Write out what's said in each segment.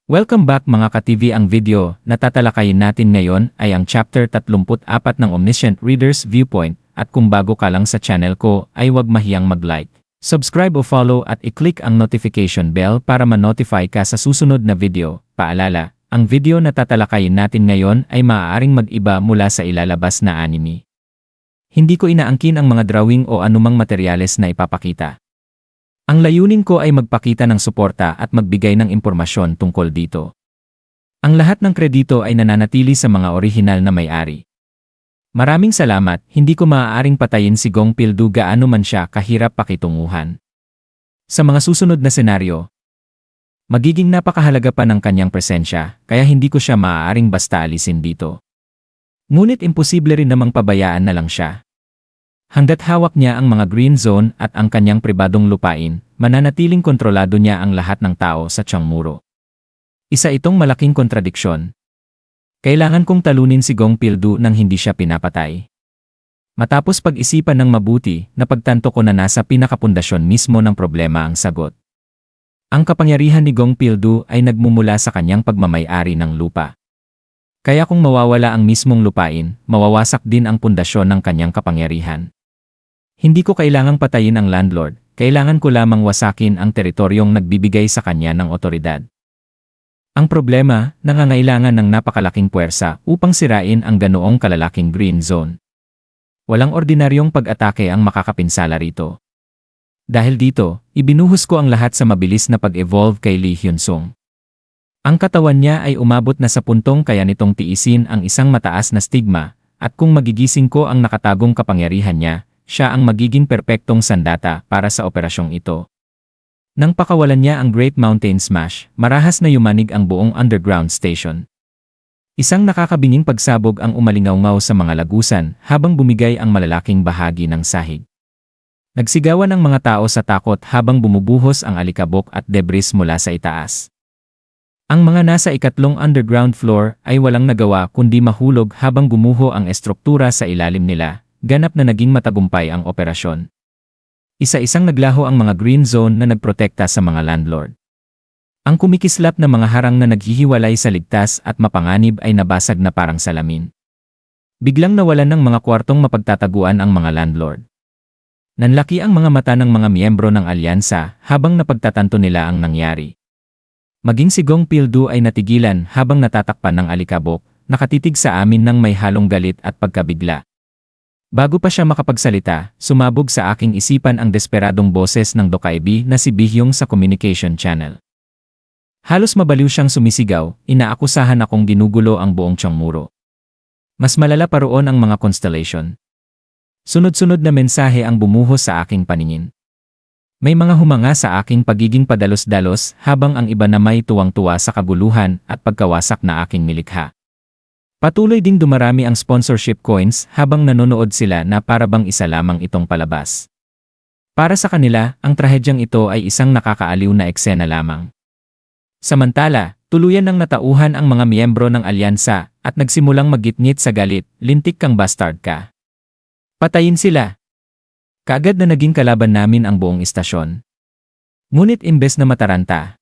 Welcome back mga ka-TV. Ang video na tatalakayin natin ngayon ay ang Chapter 34 ng Omniscient Reader's Viewpoint, at kung bago ka lang sa channel ko ay huwag mahiyang mag-like, subscribe o follow at i-click ang notification bell para ma-notify ka sa susunod na video. Paalala, ang video na tatalakayin natin ngayon ay maaaring mag-iba mula sa ilalabas na anime. Hindi ko inaangkin ang mga drawing o anumang materyales na ipapakita. Ang layunin ko ay magpakita ng suporta at magbigay ng impormasyon tungkol dito. Ang lahat ng kredito ay nananatili sa mga orihinal na may-ari. Maraming salamat, hindi ko maaaring patayin si Gong Pildu gaano man siya kahirap pakitunguhan. Sa mga susunod na senaryo, magiging napakahalaga pa ng kanyang presensya, kaya hindi ko siya maaaring basta alisin dito. Ngunit imposible rin namang pabayaan na lang siya. Hangga't hawak niya ang mga green zone at ang kanyang pribadong lupain, mananatiling kontrolado niya ang lahat ng tao sa Changmuro. Isa itong malaking kontradiksyon. Kailangan kong talunin si Gong Pildu nang hindi siya pinapatay. Matapos pag-isipan ng mabuti, napagtanto ko na nasa pinakapundasyon mismo ng problema ang sagot. Ang kapangyarihan ni Gong Pildu ay nagmumula sa kanyang pagmamay-ari ng lupa. Kaya kung mawawala ang mismong lupain, mawawasak din ang pundasyon ng kanyang kapangyarihan. Hindi ko kailangang patayin ang landlord, kailangan ko lamang wasakin ang teritoryong nagbibigay sa kanya ng otoridad. Ang problema, nangangailangan ng napakalaking puwersa upang sirain ang ganoong kalalaking green zone. Walang ordinaryong pag-atake ang makakapinsala rito. Dahil dito, ibinuhos ko ang lahat sa mabilis na pag-evolve kay Lee Hyun-sung. Ang katawan niya ay umabot na sa puntong kaya nitong tiisin ang isang mataas na stigma, at kung magigising ko ang nakatagong kapangyarihan niya, siya ang magiging perpektong sandata para sa operasyong ito. Nang pakawalan niya ang Great Mountain Smash, marahas na yumanig ang buong underground station. Isang nakakabinging pagsabog ang umalingaw-ngaw sa mga lagusan habang bumigay ang malalaking bahagi ng sahig. Nagsigawan ang mga tao sa takot habang bumubuhos ang alikabok at debris mula sa itaas. Ang mga nasa ikatlong underground floor ay walang nagawa kundi mahulog habang gumuho ang estruktura sa ilalim nila. Ganap na naging matagumpay ang operasyon. Isa-isang naglaho ang mga green zone na nagprotekta sa mga landlord. Ang kumikislap na mga harang na naghihiwalay sa ligtas at mapanganib ay nabasag na parang salamin. Biglang nawalan ng mga kwartong mapagtataguan ang mga landlord. Nanlaki ang mga mata ng mga miyembro ng alyansa habang napagtatanto nila ang nangyari. Maging si Gong Pildu ay natigilan habang natatakpan ng alikabok, nakatitig sa amin ng may halong galit at pagkabigla. Bago pa siya makapagsalita, sumabog sa aking isipan ang desperadong boses ng Dokaibi na si Bihyong sa communication channel. Halos mabaliw siyang sumisigaw, inaakusahan akong ginugulo ang buong Changmuro. Mas malala pa roon ang mga constellation. Sunod-sunod na mensahe ang bumuhos sa aking paningin. May mga humanga sa aking pagiging padalos-dalos habang ang iba na may tuwang-tuwa sa kaguluhan at pagkawasak na aking nilikha. Patuloy ding dumarami ang sponsorship coins habang nanonood sila na parabang isa lamang itong palabas. Para sa kanila, ang trahedyang ito ay isang nakakaaliw na eksena lamang. Samantala, tuluyan ng natauhan ang mga miyembro ng alyansa at nagsimulang maggitngit sa galit, lintik kang bastard ka. Patayin sila! Kaagad na naging kalaban namin ang buong istasyon. Ngunit imbes na mataranta,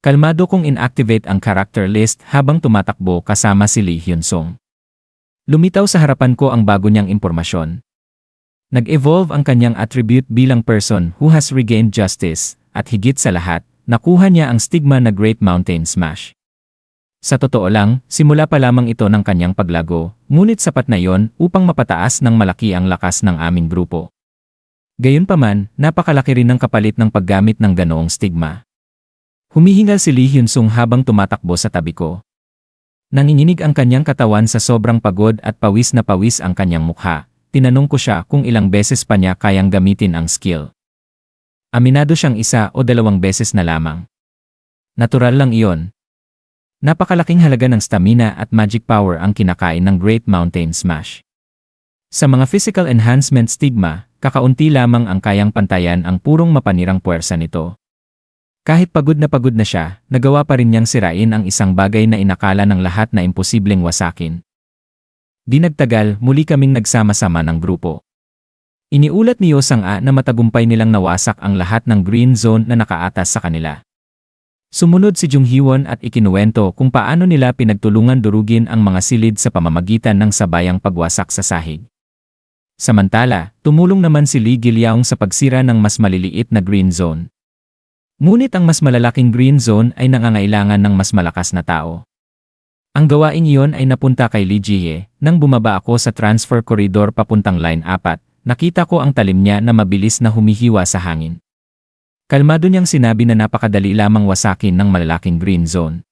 kalmado kong inactivate ang character list habang tumatakbo kasama si Lee Hyun-sung. Lumitaw sa harapan ko ang bago niyang impormasyon. Nag-evolve ang kanyang attribute bilang person who has regained justice, at higit sa lahat, nakuha niya ang stigma na Great Mountain Smash. Sa totoo lang, simula pa lamang ito ng kanyang paglago, ngunit sapat na yon upang mapataas ng malaki ang lakas ng aming grupo. Gayunpaman, napakalaki rin ng kapalit ng paggamit ng ganoong stigma. Humihingal si Lee Hyun-sung habang tumatakbo sa tabi ko. Nanginginig ang kanyang katawan sa sobrang pagod at pawis na pawis ang kanyang mukha. Tinanong ko siya kung ilang beses pa niya kayang gamitin ang skill. Aminado siyang 1 o 2 beses na lamang. Natural lang iyon. Napakalaking halaga ng stamina at magic power ang kinakain ng Great Mountain Smash. Sa mga physical enhancement stigma, kakaunti lamang ang kayang pantayan ang purong mapanirang puwersa nito. Kahit pagod na siya, nagawa pa rin niyang sirain ang isang bagay na inakala ng lahat na imposibleng wasakin. Di nagtagal, muli kaming nagsama-sama ng grupo. Iniulat ni Yosang A na matagumpay nilang nawasak ang lahat ng green zone na nakaatas sa kanila. Sumunod si Jung Hyewon at ikinuwento kung paano nila pinagtulungan durugin ang mga silid sa pamamagitan ng sabayang pagwasak sa sahig. Samantala, tumulong naman si Lee Gilyaong sa pagsira ng mas maliliit na green zone. Ngunit ang mas malalaking green zone ay nangangailangan ng mas malakas na tao. Ang gawaing iyon ay napunta kay Lee Ji-hye. Nang bumaba ako sa transfer corridor papuntang line 4, nakita ko ang talim niya na mabilis na humihiwa sa hangin. Kalmado niyang sinabi na napakadali lamang wasakin ng malalaking green zone.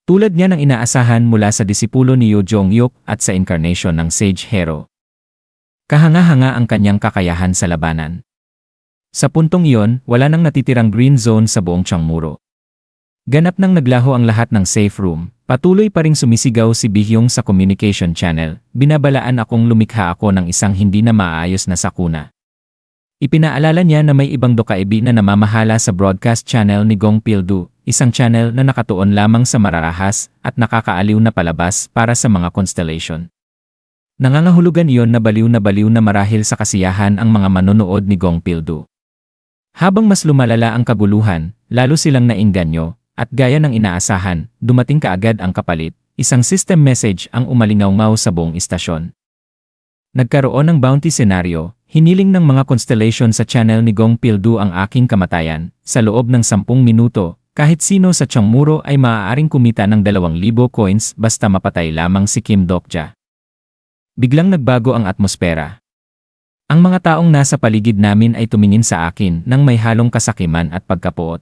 Tulad niya ng inaasahan mula sa disipulo ni Yoo Jong-hyuk at sa incarnation ng Sage Hero. Kahanga-hanga ang kanyang kakayahan sa labanan. Sa puntong iyon, wala nang natitirang green zone sa buong Changmuro. Ganap nang naglaho ang lahat ng safe room, patuloy pa ring sumisigaw si Bihyong sa communication channel, binabalaan akong lumikha ako ng isang hindi na maayos na sakuna. Ipinaalala niya na may ibang dokaibi na namamahala sa broadcast channel ni Gong Pil-do, isang channel na nakatuon lamang sa mararahas at nakakaaliw na palabas para sa mga constellation. Nangangahulugan iyon na baliw na marahil sa kasiyahan ang mga manonood ni Gong Pil-do. Habang mas lumalala ang kaguluhan, lalo silang nainganyo, at gaya ng inaasahan, dumating kaagad ang kapalit, isang system message ang umalingaw-ngaw sa buong istasyon. Nagkaroon ng bounty scenario, hiniling ng mga constellation sa channel ni Gong Pil-do ang aking kamatayan, sa loob ng 10 minuto, kahit sino sa Changmuro ay maaaring kumita ng 2,000 coins basta mapatay lamang si Kim Dokja. Biglang nagbago ang atmosfera. Ang mga taong nasa paligid namin ay tumingin sa akin nang may halong kasakiman at pagkapuot.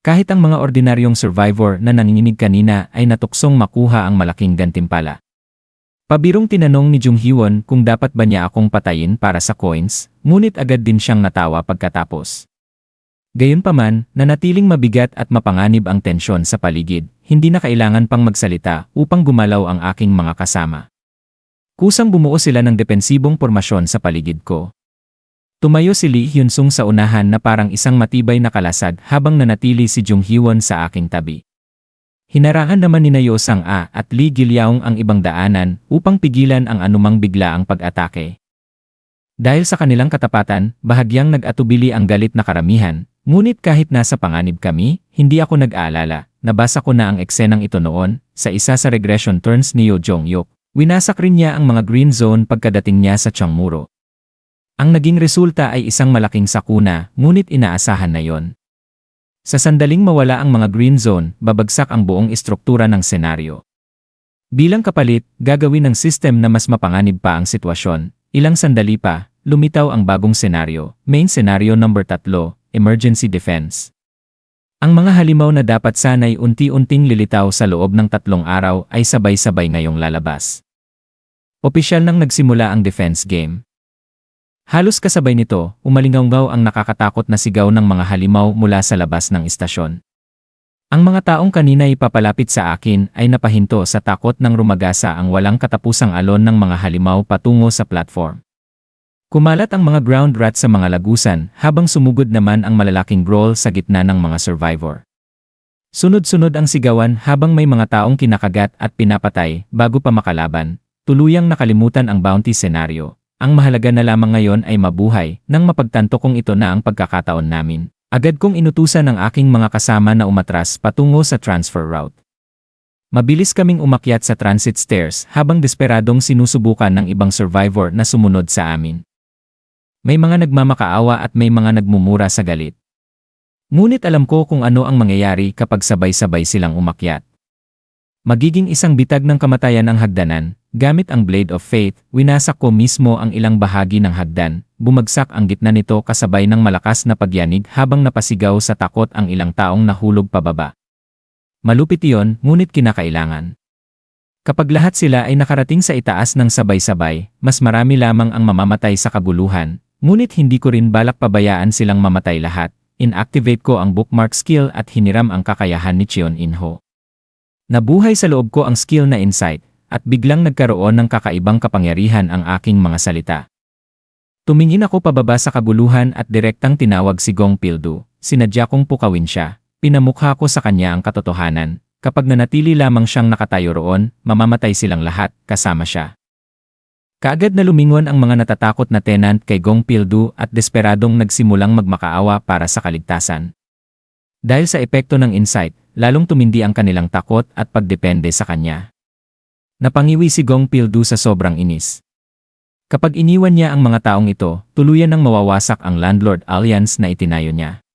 Kahit ang mga ordinaryong survivor na nanginginig kanina ay natuksong makuha ang malaking gantimpala. Pabirong tinanong ni Jung Hyewon kung dapat ba niya akong patayin para sa coins, ngunit agad din siyang natawa pagkatapos. Gayunpaman, nanatiling mabigat at mapanganib ang tensyon sa paligid, hindi na kailangan pang magsalita upang gumalaw ang aking mga kasama. Kusang bumuo sila ng depensibong pormasyon sa paligid ko. Tumayo si Lee Hyun-sung sa unahan na parang isang matibay na kalasag habang nanatili si Jung Hyewon sa aking tabi. Hinarangan naman ni Yo Sang-a at Lee Gilyaong ang ibang daanan upang pigilan ang anumang biglaang pag-atake. Dahil sa kanilang katapatan, bahagyang nag-atubili ang galit na karamihan, ngunit kahit nasa panganib kami, hindi ako nag-aalala. Nabasa ko na ang eksenang ito noon, sa isa sa regression turns ni Yoo Jong-hyuk. Winasak rin niya ang mga green zone pagkadating niya sa Changmuro. Ang naging resulta ay isang malaking sakuna, ngunit inaasahan na yon. Sa sandaling mawala ang mga green zone, babagsak ang buong istruktura ng senaryo. Bilang kapalit, gagawin ng system na mas mapanganib pa ang sitwasyon. Ilang sandali pa, lumitaw ang bagong senaryo, main scenario number 3, emergency defense. Ang mga halimaw na dapat sana'y unti-unting lilitaw sa loob ng 3 araw ay sabay-sabay ngayong lalabas. Opisyal nang nagsimula ang defense game. Halos kasabay nito, umalingaw-ngaw ang nakakatakot na sigaw ng mga halimaw mula sa labas ng istasyon. Ang mga taong kanina ipapalapit sa akin ay napahinto sa takot nang rumagasa ang walang katapusang alon ng mga halimaw patungo sa platform. Kumalat ang mga ground rat sa mga lagusan habang sumugod naman ang malalaking brawl sa gitna ng mga survivor. Sunod-sunod ang sigawan habang may mga taong kinakagat at pinapatay bago pa makalaban, tuluyang nakalimutan ang bounty scenario. Ang mahalaga na lamang ngayon ay mabuhay nang mapagtanto kong ito na ang pagkakataon namin. Agad kong inutusan ang aking mga kasama na umatras patungo sa transfer route. Mabilis kaming umakyat sa transit stairs habang desperadong sinusubukan ng ibang survivor na sumunod sa amin. May mga nagmamakaawa at may mga nagmumura sa galit. Ngunit alam ko kung ano ang mangyayari kapag sabay-sabay silang umakyat. Magiging isang bitag ng kamatayan ang hagdanan. Gamit ang Blade of Faith, winasak ko mismo ang ilang bahagi ng hagdan. Bumagsak ang gitna nito kasabay ng malakas na pagyanig habang napasigaw sa takot ang ilang taong nahulog pababa. Malupit iyon, ngunit kinakailangan. Kapag lahat sila ay nakarating sa itaas ng sabay-sabay, mas marami lamang ang mamamatay sa kaguluhan. Ngunit hindi ko rin balak pabayaan silang mamatay lahat. Inactivate ko ang bookmark skill at hiniram ang kakayahan ni Cheon In-ho. Nabuhay sa loob ko ang skill na insight, at biglang nagkaroon ng kakaibang kapangyarihan ang aking mga salita. Tumingin ako pababa sa kaguluhan at direktang tinawag si Gong Pil-do. Sinadya kong pukawin siya. Pinamukha ko sa kanya ang katotohanan. Kapag nanatili lamang siyang nakatayo roon, mamamatay silang lahat, kasama siya. Kaagad na lumingon ang mga natatakot na tenant kay Gong Pil-do at desperadong nagsimulang magmakaawa para sa kaligtasan. Dahil sa epekto ng insight, lalong tumindi ang kanilang takot at pagdepende sa kanya. Napangiwi si Gong Pildu sa sobrang inis. Kapag iniwan niya ang mga taong ito, tuluyan nang mawawasak ang Landlord Alliance na itinayo niya.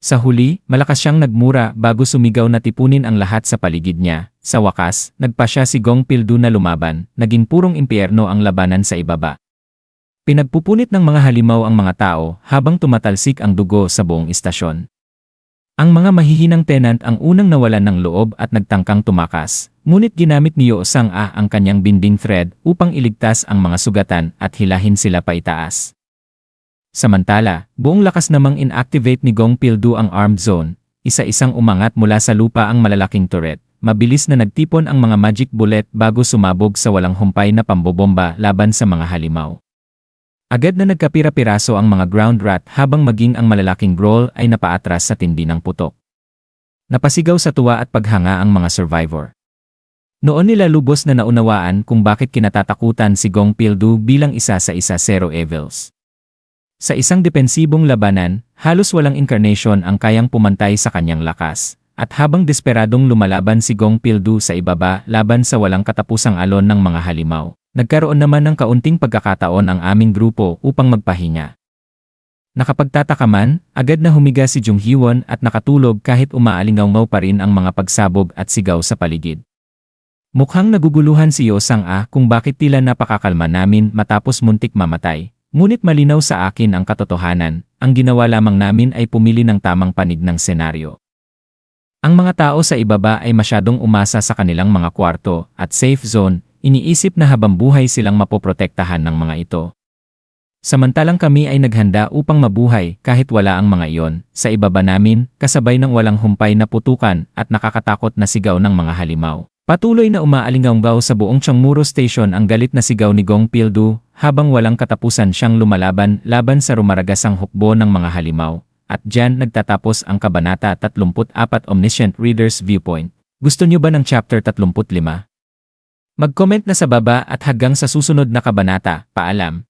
Sa huli, malakas siyang nagmura bago sumigaw na tipunin ang lahat sa paligid niya. Sa wakas, nagpa siya si Gong Pildu na lumaban, naging purong impyerno ang labanan sa ibaba. Pinagpupunit ng mga halimaw ang mga tao habang tumatalsik ang dugo sa buong istasyon. Ang mga mahihinang tenant ang unang nawalan ng loob at nagtangkang tumakas, ngunit ginamit ni Yo Sang-ah ang kanyang binding thread upang iligtas ang mga sugatan at hilahin sila paitaas. Samantala, buong lakas namang inactivate ni Gong Pildu ang armed zone, isa-isang umangat mula sa lupa ang malalaking turret. Mabilis na nagtipon ang mga magic bullet bago sumabog sa walang humpay na pambobomba laban sa mga halimaw. Agad na nagkapira-piraso ang mga ground rat habang maging ang malalaking Groll ay napaatras sa tindi ng putok. Napasigaw sa tuwa at paghanga ang mga survivor. Noon nila lubos na naunawaan kung bakit kinatatakutan si Gong Pildu bilang isa sa Zero Evils. Sa isang depensibong labanan, halos walang incarnation ang kayang pumantay sa kanyang lakas. At habang desperadong lumalaban si Gong Pildu sa ibaba laban sa walang katapusang alon ng mga halimaw, nagkaroon naman ng kaunting pagkakataon ang aming grupo upang magpahinga. Nakapagtataka man, agad na humiga si Jung Hyewon at nakatulog kahit umaalingaw pa rin ang mga pagsabog at sigaw sa paligid. Mukhang naguguluhan si Yo Sang-ah kung bakit tila napakakalma namin matapos muntik mamatay, ngunit malinaw sa akin ang katotohanan, ang ginawa lamang namin ay pumili ng tamang panig ng senaryo. Ang mga tao sa ibaba ay masyadong umasa sa kanilang mga kwarto at safe zone, iniisip na habang buhay silang mapoprotektahan ng mga ito. Samantalang kami ay naghanda upang mabuhay kahit wala ang mga iyon, sa ibaba namin, kasabay ng walang humpay na putukan at nakakatakot na sigaw ng mga halimaw. Patuloy na umaalingaw sa buong Changmuro Station ang galit na sigaw ni Gong Pildu, habang walang katapusan siyang lumalaban laban sa rumaragasang hukbo ng mga halimaw. At diyan nagtatapos ang Kabanata 34 Omniscient Reader's Viewpoint. Gusto nyo ba ng Chapter 35? Mag-comment na sa baba at hanggang sa susunod na kabanata. Paalam!